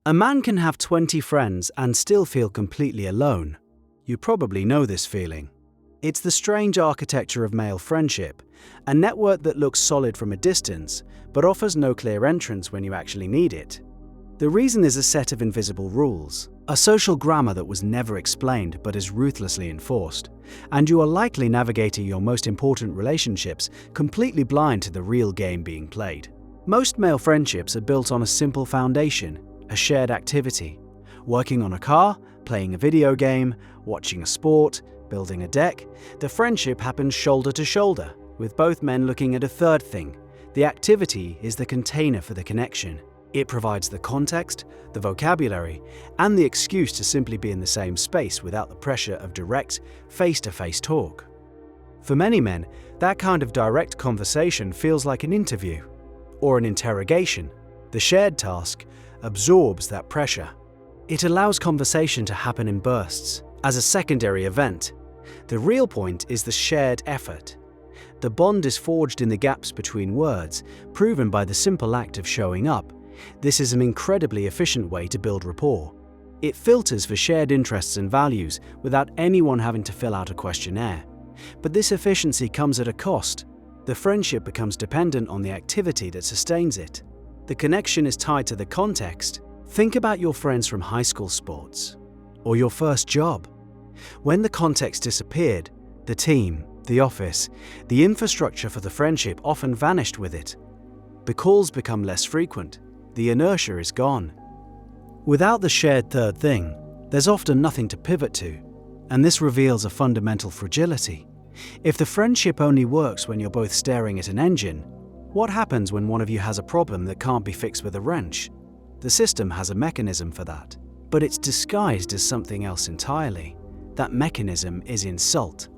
A man can have 20 friends and still feel completely alone. You probably know this feeling. It's the strange architecture of male friendship, a network that looks solid from a distance, but offers no clear entrance when you actually need it. The reason is a set of invisible rules, a social grammar that was never explained but is ruthlessly enforced, and you are likely navigating your most important relationships completely blind to the real game being played. Most male friendships are built on a simple foundation, a shared activity. Working on a car, playing a video game, watching a sport, building a deck, the friendship happens shoulder to shoulder, with both men looking at a third thing. The activity is the container for the connection. It provides the context, the vocabulary, and the excuse to simply be in the same space without the pressure of direct, face-to-face talk. For many men, that kind of direct conversation feels like an interview or an interrogation. The shared task absorbs that pressure. It allows conversation to happen in bursts, as a secondary event. The real point is the shared effort. The bond is forged in the gaps between words, proven by the simple act of showing up. This is an incredibly efficient way to build rapport. It filters for shared interests and values without anyone having to fill out a questionnaire. But this efficiency comes at a cost. The friendship becomes dependent on the activity that sustains it. The connection is tied to the context. Think about your friends from high school sports or your first job. When the context disappeared, the team, the office, the infrastructure for the friendship often vanished with it. The calls become less frequent. The inertia is gone. Without the shared third thing, there's often nothing to pivot to, and this reveals a fundamental fragility. If the friendship only works when you're both staring at an engine, what happens when one of you has a problem that can't be fixed with a wrench? The system has a mechanism for that, but it's disguised as something else entirely. That mechanism is insult.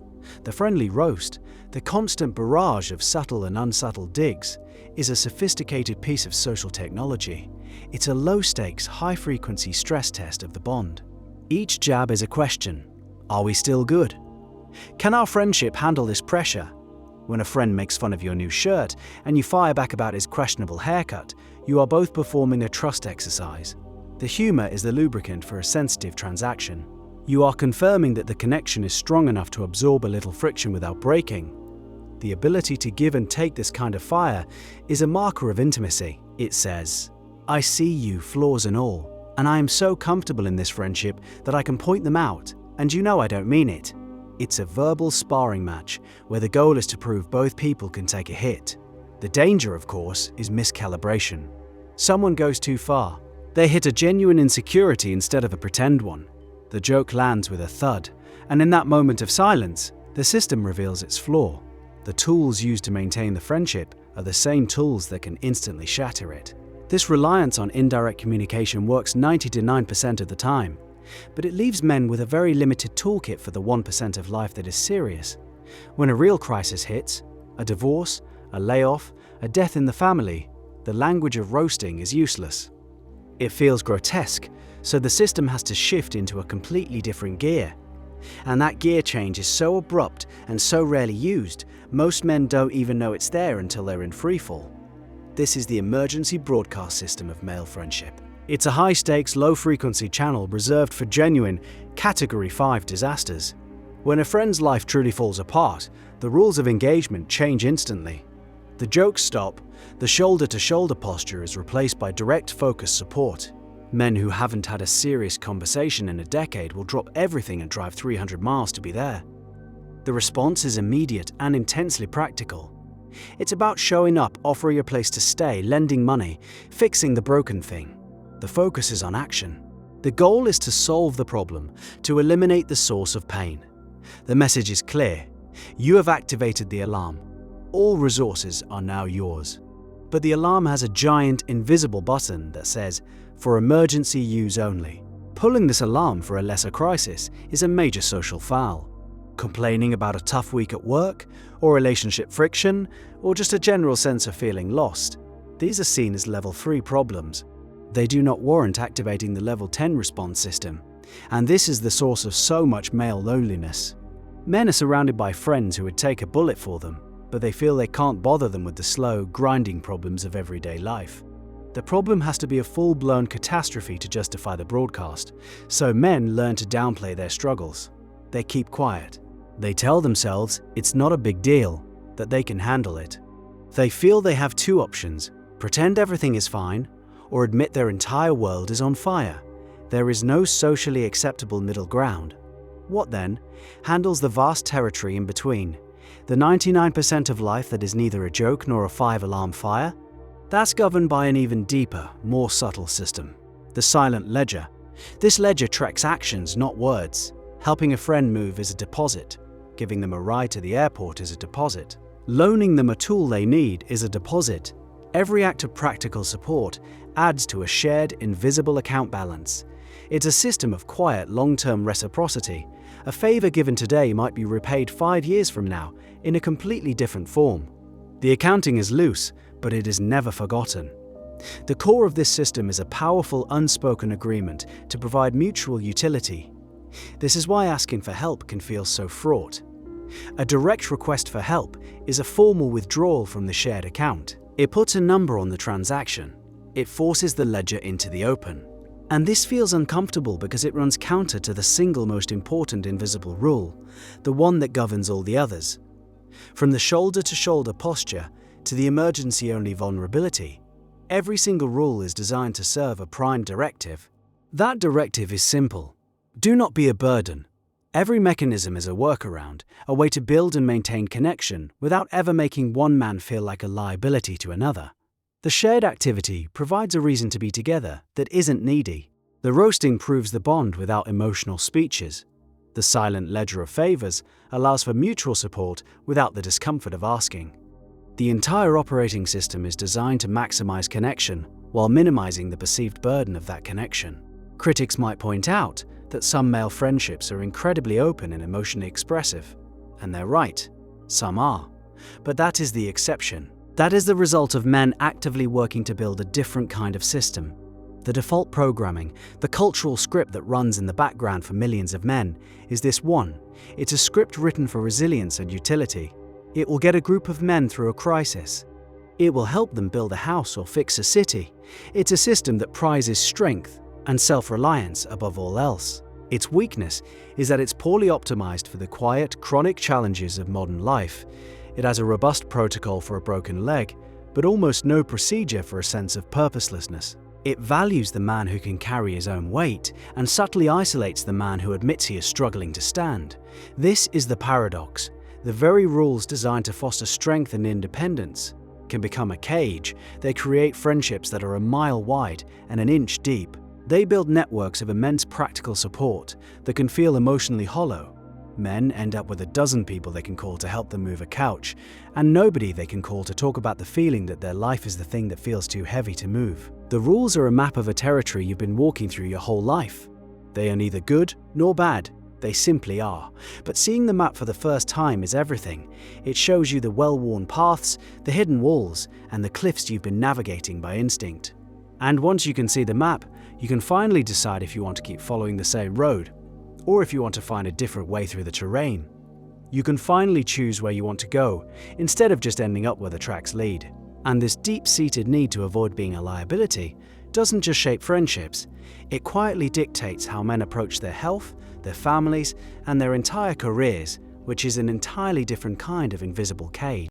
The friendly roast, the constant barrage of subtle and unsubtle digs, is a sophisticated piece of social technology. It's a low-stakes, high-frequency stress test of the bond. Each jab is a question. Are we still good? Can our friendship handle this pressure? When a friend makes fun of your new shirt and you fire back about his questionable haircut, you are both performing a trust exercise. The humor is the lubricant for a sensitive transaction. You are confirming that the connection is strong enough to absorb a little friction without breaking. The ability to give and take this kind of fire is a marker of intimacy. It says, I see you, flaws and all, and I am so comfortable in this friendship that I can point them out, and you know I don't mean it. It's a verbal sparring match where the goal is to prove both people can take a hit. The danger, of course, is miscalibration. Someone goes too far. They hit a genuine insecurity instead of a pretend one. The joke lands with a thud, and in that moment of silence, the system reveals its flaw. The tools used to maintain the friendship are the same tools that can instantly shatter it. This reliance on indirect communication works 99% of the time, but it leaves men with a very limited toolkit for the 1% of life that is serious. When a real crisis hits, a divorce, a layoff, a death in the family, the language of roasting is useless. It feels grotesque, so the system has to shift into a completely different gear. And that gear change is so abrupt and so rarely used, most men don't even know it's there until they're in freefall. This is the emergency broadcast system of male friendship. It's a high-stakes, low-frequency channel reserved for genuine, Category 5 disasters. When a friend's life truly falls apart, the rules of engagement change instantly. The jokes stop, the shoulder-to-shoulder posture is replaced by direct focused support. Men who haven't had a serious conversation in a decade will drop everything and drive 300 miles to be there. The response is immediate and intensely practical. It's about showing up, offering a place to stay, lending money, fixing the broken thing. The focus is on action. The goal is to solve the problem, to eliminate the source of pain. The message is clear. You have activated the alarm. All resources are now yours. But the alarm has a giant, invisible button that says, for emergency use only. Pulling this alarm for a lesser crisis is a major social foul. Complaining about a tough week at work, or relationship friction, or just a general sense of feeling lost. These are seen as level 3 problems. They do not warrant activating the level 10 response system, and this is the source of so much male loneliness. Men are surrounded by friends who would take a bullet for them, but they feel they can't bother them with the slow, grinding problems of everyday life. The problem has to be a full-blown catastrophe to justify the broadcast, so men learn to downplay their struggles. They keep quiet. They tell themselves it's not a big deal, that they can handle it. They feel they have two options: pretend everything is fine, or admit their entire world is on fire. There is no socially acceptable middle ground. What then handles the vast territory in between? The 99% of life that is neither a joke nor a five-alarm fire? That's governed by an even deeper, more subtle system: the silent ledger. This ledger tracks actions, not words. Helping a friend move is a deposit. Giving them a ride to the airport is a deposit. Loaning them a tool they need is a deposit. Every act of practical support adds to a shared, invisible account balance. It's a system of quiet, long-term reciprocity. A favor given today might be repaid 5 years from now in a completely different form. The accounting is loose, but it is never forgotten. The core of this system is a powerful, unspoken agreement to provide mutual utility. This is why asking for help can feel so fraught. A direct request for help is a formal withdrawal from the shared account. It puts a number on the transaction. It forces the ledger into the open. And this feels uncomfortable because it runs counter to the single most important invisible rule, the one that governs all the others. From the shoulder-to-shoulder posture to the emergency-only vulnerability, every single rule is designed to serve a prime directive. That directive is simple: do not be a burden. Every mechanism is a workaround, a way to build and maintain connection without ever making one man feel like a liability to another. The shared activity provides a reason to be together that isn't needy. The roasting proves the bond without emotional speeches. The silent ledger of favors allows for mutual support without the discomfort of asking. The entire operating system is designed to maximize connection while minimizing the perceived burden of that connection. Critics might point out that some male friendships are incredibly open and emotionally expressive. And they're right, some are. But that is the exception. That is the result of men actively working to build a different kind of system. The default programming, the cultural script that runs in the background for millions of men, is this one. It's a script written for resilience and utility. It will get a group of men through a crisis. It will help them build a house or fix a city. It's a system that prizes strength and self-reliance above all else. Its weakness is that it's poorly optimized for the quiet, chronic challenges of modern life. It has a robust protocol for a broken leg, but almost no procedure for a sense of purposelessness. It values the man who can carry his own weight and subtly isolates the man who admits he is struggling to stand. This is the paradox. The very rules designed to foster strength and independence can become a cage. They create friendships that are a mile wide and an inch deep. They build networks of immense practical support that can feel emotionally hollow. Men end up with a dozen people they can call to help them move a couch, and nobody they can call to talk about the feeling that their life is the thing that feels too heavy to move. The rules are a map of a territory you've been walking through your whole life. They are neither good nor bad. They simply are. But seeing the map for the first time is everything. It shows you the well-worn paths, the hidden walls, and the cliffs you've been navigating by instinct. And once you can see the map, you can finally decide if you want to keep following the same road, or if you want to find a different way through the terrain. You can finally choose where you want to go, instead of just ending up where the tracks lead. And this deep-seated need to avoid being a liability doesn't just shape friendships, it quietly dictates how men approach their health, their families, and their entire careers, which is an entirely different kind of invisible cage.